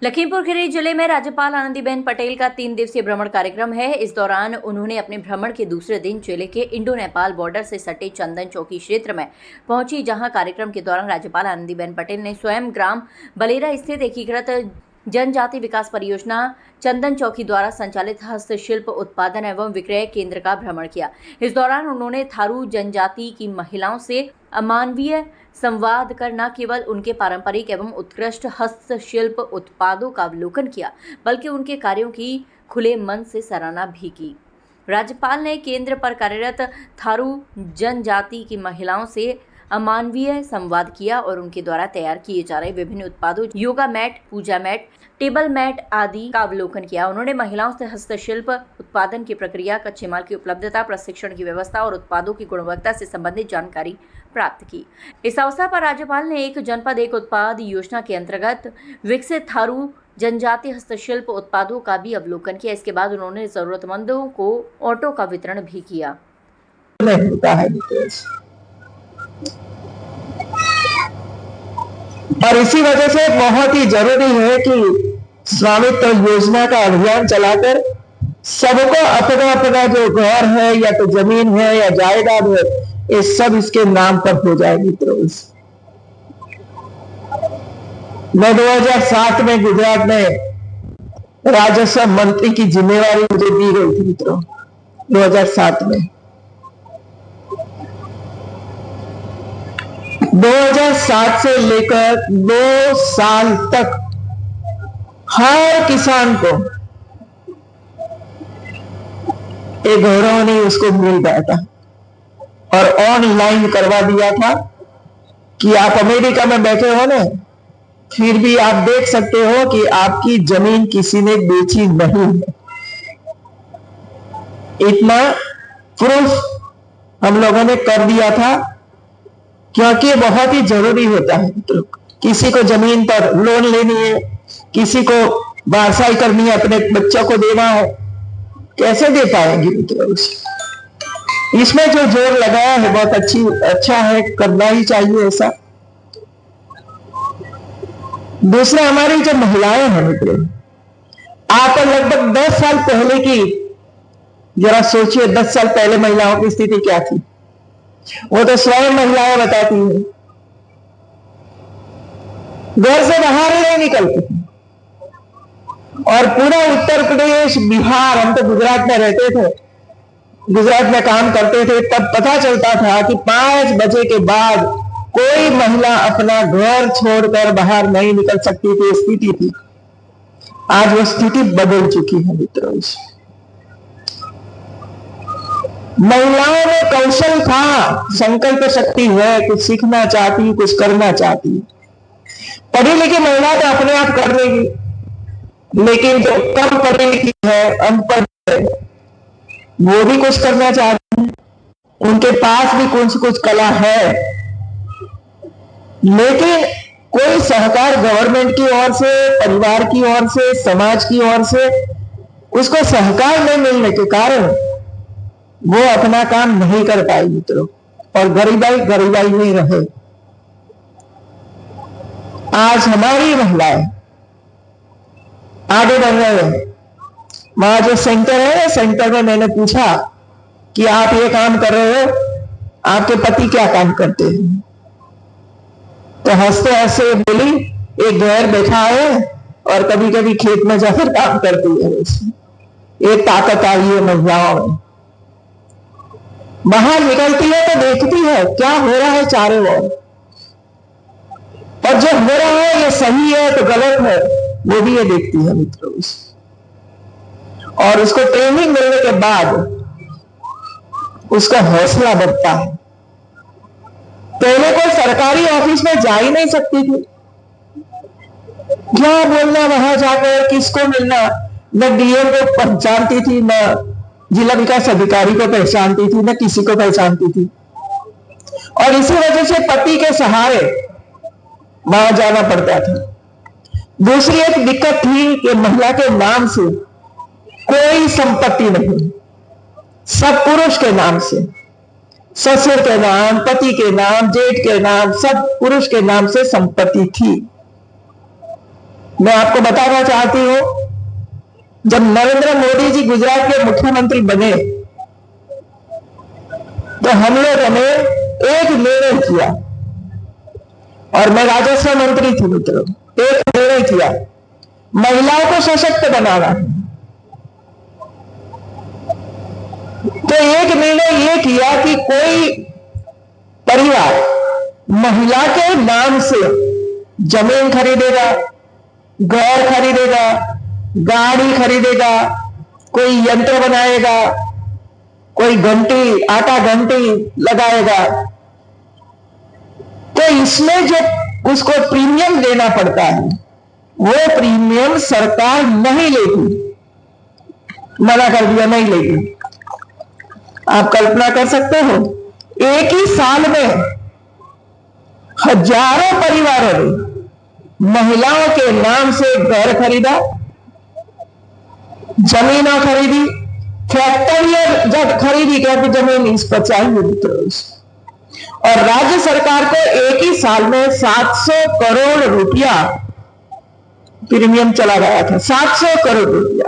लखीमपुर खीरी जिले में राज्यपाल आनंदीबेन पटेल का 3 दिवसीय भ्रमण कार्यक्रम है। इस दौरान उन्होंने अपने भ्रमण के दूसरे दिन जिले के इंडो नेपाल बॉर्डर से सटे चंदन चौकी क्षेत्र में पहुंची, जहां कार्यक्रम के दौरान राज्यपाल आनंदीबेन पटेल ने स्वयं ग्राम बलेरा स्थित एकीकृत जनजाति विकास परियोजना चंदन चौकी द्वारा संचालित हस्तशिल्प उत्पादन एवं विक्रय केंद्र का भ्रमण किया। इस दौरान उन्होंने थारू जनजाति की महिलाओं से अमानवीय संवाद कर न केवल उनके पारंपरिक एवं उत्कृष्ट हस्तशिल्प उत्पादों का अवलोकन किया, बल्कि उनके कार्यों की खुले मन से सराहना भी की। राज्यपाल ने केंद्र पर कार्यरत थारू जनजाति की महिलाओं से अमानवीय संवाद किया और उनके द्वारा तैयार किए जा रहे विभिन्न उत्पादों योगा मैट, पूजा मैट, टेबल मैट आदि का अवलोकन किया। उन्होंने महिलाओं से हस्तशिल्प उत्पादन की प्रक्रिया, कच्चे माल की उपलब्धता, प्रशिक्षण की व्यवस्था और उत्पादों की गुणवत्ता से संबंधित जानकारी प्राप्त की। इस अवसर पर राज्यपाल ने एक जनपद एक उत्पाद योजना के अंतर्गत विकसित थारू जनजाति हस्तशिल्प उत्पादों का भी अवलोकन किया। इसके बाद उन्होंने जरूरतमंदों को ऑटो का वितरण भी किया। और इसी वजह से बहुत ही जरूरी है कि स्वामित्व योजना का अभियान चलाकर सबको अपना अपना जो घर है या तो जमीन है या जायदाद है, ये सब इसके नाम पर हो जाए। मित्रों, मैं 2007 में गुजरात में राजस्व मंत्री की जिम्मेवारी मुझे दी गई थी। मित्रों, 2007 में 2007 से लेकर 2 साल तक हर किसान को एक गौरव नहीं उसको मिल गया था और ऑनलाइन करवा दिया था कि आप अमेरिका में बैठे हो ना, फिर भी आप देख सकते हो कि आपकी जमीन किसी ने बेची नहीं है। इतना प्रूफ हम लोगों ने कर दिया था, क्योंकि बहुत ही जरूरी होता है। तो किसी को जमीन पर लोन लेनी है, किसी को वारसाई करनी है, अपने बच्चों को देना है, कैसे दे पाएंगे मित्रों? इसमें जो जोर लगाया है बहुत अच्छा है, करना ही चाहिए ऐसा। दूसरा, हमारी जो महिलाएं हैं मित्रों, आप लगभग 10 साल पहले की जरा सोचिए, 10 साल पहले महिलाओं की स्थिति क्या थी? वो तो स्वयं महिलाएं बताती हैं, घर से बाहर ही नहीं निकलती। और पूरा उत्तर प्रदेश, बिहार, हम तो गुजरात में रहते थे, गुजरात में काम करते थे, तब पता चलता था कि 5 बजे के बाद कोई महिला अपना घर छोड़कर बाहर नहीं निकल सकती थी, स्थिति थी। आज वो स्थिति बदल चुकी है मित्रों। महिलाओं में कौशल था, संकल्प शक्ति है, कुछ सीखना चाहती, कुछ करना चाहती। पढ़ी लिखी महिला तो अपने आप कर लेगी, लेकिन जो कम पढ़ी लिखी है, अनपढ़ है, वो भी कुछ करना चाहती है। उनके पास भी कुछ कला है, लेकिन कोई सहकार गवर्नमेंट की ओर से, परिवार की ओर से, समाज की ओर से उसको सहकार नहीं मिलने के कारण वो अपना काम नहीं कर पाई मित्रों, और गरीबाई में रहे। आज हमारी महिलाएं आगे बढ़ रहे हैं। वहां जो सेंटर है, सेंटर में मैंने पूछा कि आप ये काम कर रहे हो, आपके पति क्या काम करते हैं? तो हंसते हंसते बोली, एक घर बैठा है और कभी कभी खेत में जाकर काम करती है। ये ताकत आई है महिलाओं में। बाहर निकलती है तो देखती है क्या हो रहा है चारों ओर, और जो हो रहा है ये सही है तो गलत है, वो भी ये देखती है मित्रों। और उसको ट्रेनिंग मिलने के बाद उसका हौसला बढ़ता है। पहले कोई सरकारी ऑफिस में जा ही नहीं सकती थी, क्या बोलना वहां जाकर, किसको मिलना, न डीएम को पहचानती थी, न जिला विकास अधिकारी को पहचानती थी, न किसी को पहचानती थी। और इसी वजह से पति के सहारे वहां जाना पड़ता था। दूसरी एक दिक्कत थी कि महिला के नाम से कोई संपत्ति नहीं, सब पुरुष के नाम से, ससुर के नाम, पति के नाम, जेठ के नाम, सब पुरुष के नाम से संपत्ति थी। मैं आपको बताना चाहती हूं, जब नरेंद्र मोदी जी गुजरात के मुख्यमंत्री बने तो हम लोगों ने एक निर्णय किया, और मैं राजस्व मंत्री थी मित्रों। एक निर्णय किया, महिलाओं को सशक्त बनाना। तो एक निर्णय यह किया कि कोई परिवार महिला के नाम से जमीन खरीदेगा, घर खरीदेगा, गाड़ी खरीदेगा, कोई यंत्र बनाएगा, कोई घंटी, आटा घंटी लगाएगा, तो इसमें जो उसको प्रीमियम देना पड़ता है वो प्रीमियम सरकार नहीं लेगी, मना कर दिया, नहीं लेगी। आप कल्पना कर सकते हो, एक ही साल में हजारों परिवारों ने महिलाओं के नाम से घर खरीदा, जमीनें खरीदी, फैक्ट्रियां जब खरीदी, क्योंकि जमीन इस पर चाहिए मित्रों। और राज्य सरकार को एक ही साल में 700 करोड़ रुपया प्रीमियम चला गया था, 700 करोड़ रुपया।